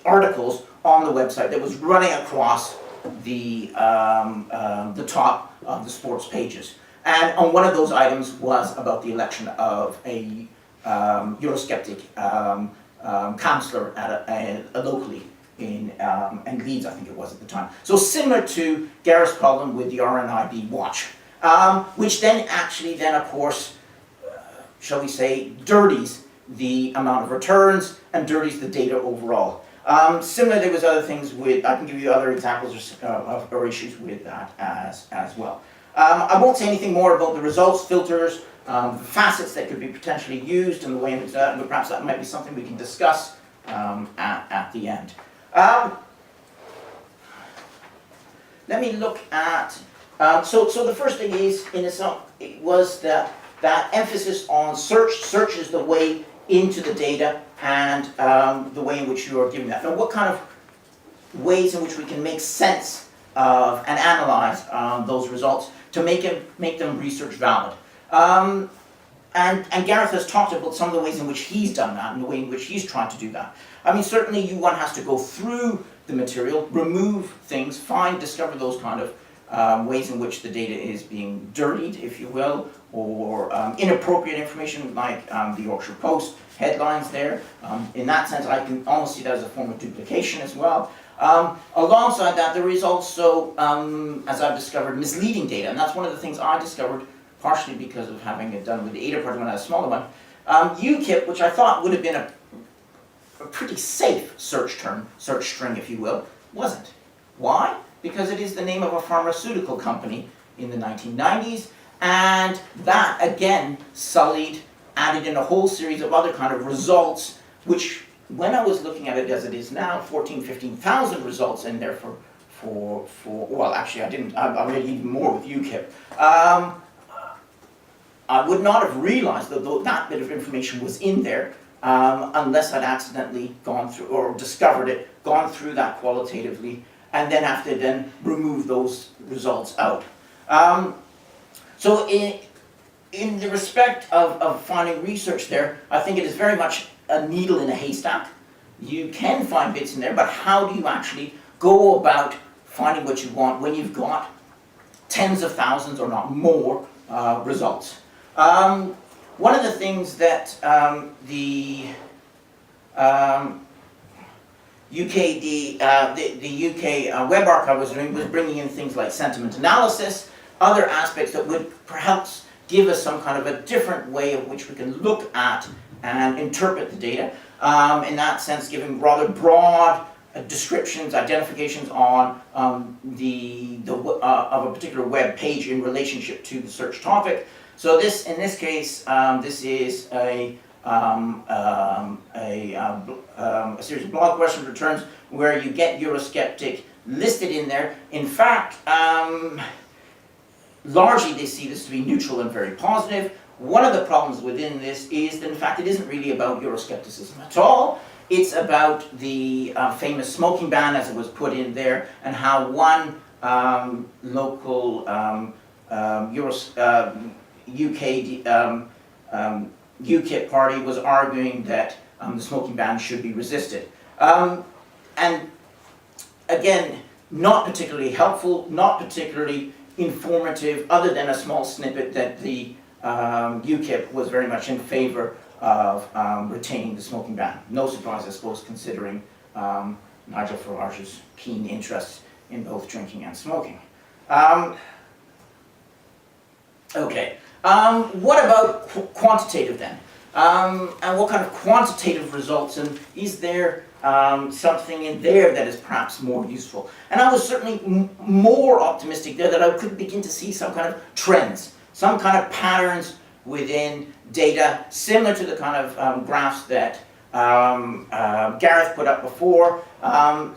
articles on the website that was running across the top of the sports pages. And on one of those items was about the election of a Eurosceptic councillor locally in Leeds, I think it was at the time. So similar to Gareth's problem with the RNIB watch, which then actually of course, shall we say, dirties the amount of returns and dirties the data overall. Similarly, there was other things with, I can give you other examples or issues with that as well. I won't say anything more about the results filters, the facets that could be potentially used and the way in which that, but perhaps that might be something we can discuss at the end. Let me look at, so the first thing is, was that emphasis on search. Search is the way into the data and the way in which you are giving that. Now, what kind of ways in which we can make sense of and analyze those results to make them research valid? And Gareth has talked about some of the ways in which he's done that and the way in which he's trying to do that. I mean, certainly one has to go through the material, remove things, discover those kind of ways in which the data is being dirtied, if you will, or inappropriate information like the Yorkshire Post, headlines there. In that sense, I can almost see that as a form of duplication as well. Alongside that, there is also, as I've discovered, misleading data, and that's one of the things I discovered, partially because of having it done with the ADA project when I was a smaller one. UKIP, which I thought would have been a pretty safe search string, if you will, wasn't. Why? Because it is the name of a pharmaceutical company in the 1990s, and that again added in a whole series of other kind of results, which when I was looking at it as it is now, 15,000 results in there well, actually I read even more with UKIP. I would not have realized that that bit of information was in there unless I'd accidentally gone through, or discovered it, gone through that qualitatively, and then have to then remove those results out. So in the respect of finding research there, I think it is very much a needle in a haystack. You can find bits in there, but how do you actually go about finding what you want when you've got tens of thousands, or not more, results? One of the things that the UK Web Archive was doing was bringing in things like sentiment analysis, other aspects that would perhaps give us some kind of a different way of which we can look at and interpret the data. In that sense, giving rather broad descriptions, identifications on of a particular web page in relationship to the search topic. So this, in this case, this is a series of blog question returns where you get Eurosceptic listed in there. In fact, largely they see this to be neutral and very positive. One of the problems within this is that in fact it isn't really about Euroscepticism at all. It's about the famous smoking ban as it was put in there, and how one local UKIP party was arguing that the smoking ban should be resisted. And again, not particularly helpful, not particularly informative, other than a small snippet that the UKIP was very much in favor of retaining the smoking ban. No surprise, I suppose, considering Nigel Farage's keen interest in both drinking and smoking. Okay. What about quantitative then? And what kind of quantitative results, and is there something in there that is perhaps more useful? And I was certainly more optimistic there that I could begin to see some kind of trends, some kind of patterns within data, similar to the kind of graphs that Gareth put up before.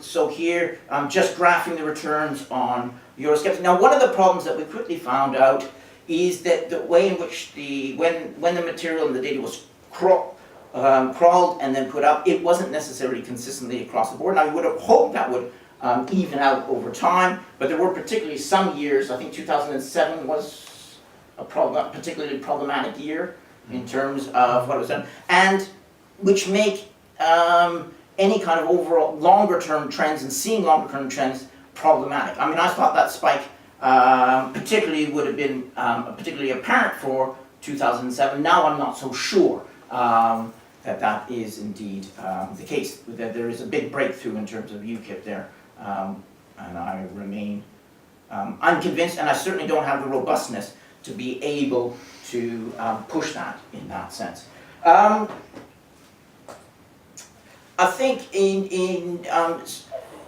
So here, just graphing the returns on Euroscepticism. Now, one of the problems that we quickly found out is that the way in which when the material and the data was crawled and then put up, it wasn't necessarily consistently across the board. Now, you would have hoped that would even out over time, but there were particularly some years, I think 2007 was a particularly problematic year in terms of what was done, and which make any kind of overall longer-term trends and seeing longer-term trends problematic. I mean, I thought that spike particularly would have been particularly apparent for 2007. Now I'm not so sure that that is indeed the case, that there is a big breakthrough in terms of UKIP there, and I remain unconvinced, and I certainly don't have the robustness to be able to push that in that sense. I think in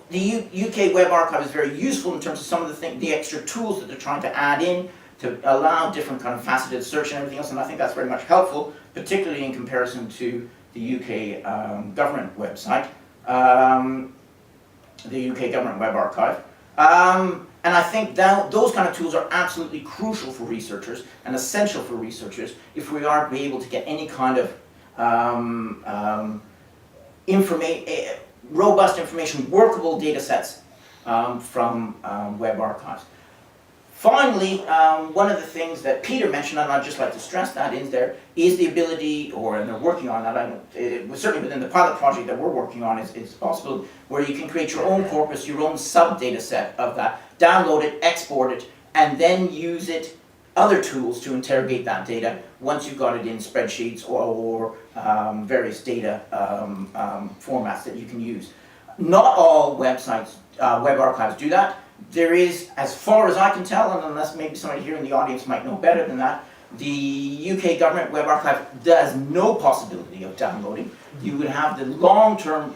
the UK Web Archive is very useful in terms of some of the extra tools that they're trying to add in to allow different kind of faceted search and everything else, and I think that's very much helpful, particularly in comparison to the UK government website, the UK Government Web Archive. And I think that those kind of tools are absolutely crucial for researchers and essential for researchers if we are to be able to get any kind of robust information, workable data sets from web archives. Finally, one of the things that Peter mentioned, and I'd just like to stress that in there, is the ability, and they're working on that, certainly within the pilot project that we're working on, it's possible where you can create your own corpus, your own sub-data set of that, download it, export it, and then use it other tools to interrogate that data once you've got it in spreadsheets or various data formats that you can use. Not all websites, web archives do that. There is, as far as I can tell, and unless maybe somebody here in the audience might know better than that, the UK Government Web Archive does no possibility of downloading. You would have the long-term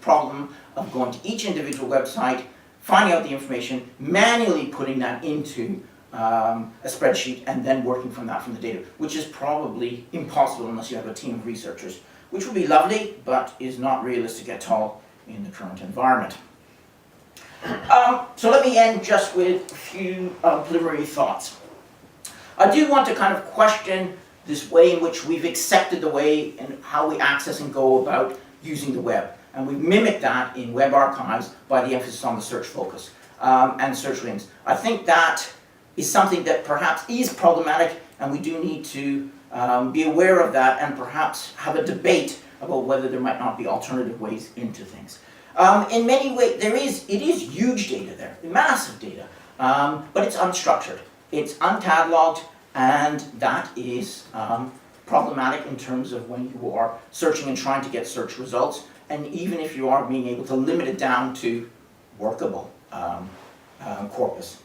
problem of going to each individual website, finding out the information, manually putting that into a spreadsheet, and then working from that from the data, which is probably impossible unless you have a team of researchers, which would be lovely, but is not realistic at all in the current environment. So let me end just with a few preliminary thoughts. I do want to kind of question this way in which we've accepted the way and how we access and go about using the web. And we've mimicked that in web archives by the emphasis on the search focus and search rings. I think that is something that perhaps is problematic, and we do need to be aware of that and perhaps have a debate about whether there might not be alternative ways into things. In many ways, it is huge data there, massive data, but it's unstructured. It's uncatalogued, and that is problematic in terms of when you are searching and trying to get search results, and even if you are being able to limit it down to workable corpus.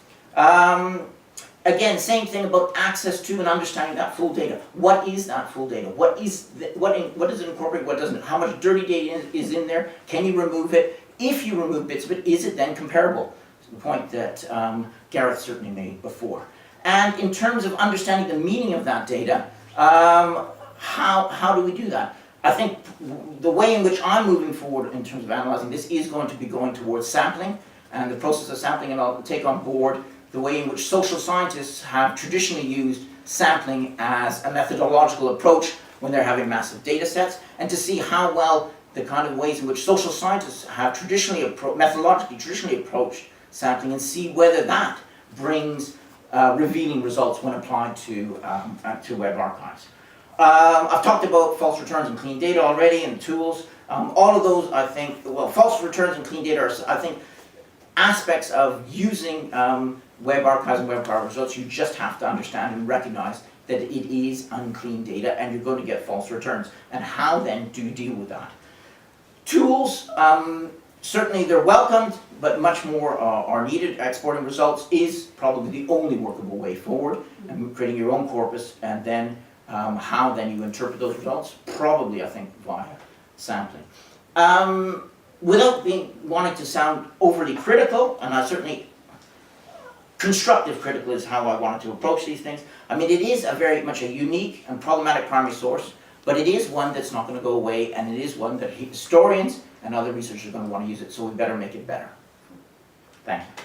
Again, same thing about access to and understanding that full data. What is that full data? What does it incorporate, what doesn't? How much dirty data is in there? Can you remove it? If you remove bits of it, is it then comparable? To the point that Gareth certainly made before. And in terms of understanding the meaning of that data, how do we do that? I think the way in which I'm moving forward in terms of analysing this is going to be going towards sampling, and the process of sampling, and I'll take on board the way in which social scientists have traditionally used sampling as a methodological approach when they're having massive data sets, and to see how well the kind of ways in which social scientists have methodologically traditionally approached sampling, and see whether that brings revealing results when applied to web archives. I've talked about false returns and clean data already, and tools. All of those, I think, well, false returns and clean data are, I think, aspects of using web archives and web archive results. You just have to understand and recognize that it is unclean data, and you're going to get false returns. And how then do you deal with that? Tools, certainly they're welcomed, but much more are needed. Exporting results is probably the only workable way forward, and creating your own corpus, and then how then you interpret those results, probably, I think, via sampling. Without wanting to sound overly critical, and I certainly, constructive critical is how I wanted to approach these things. I mean, it is very much a unique and problematic primary source, but it is one that's not going to go away, and it is one that historians and other researchers are going to want to use it, so we better make it better. Thank you.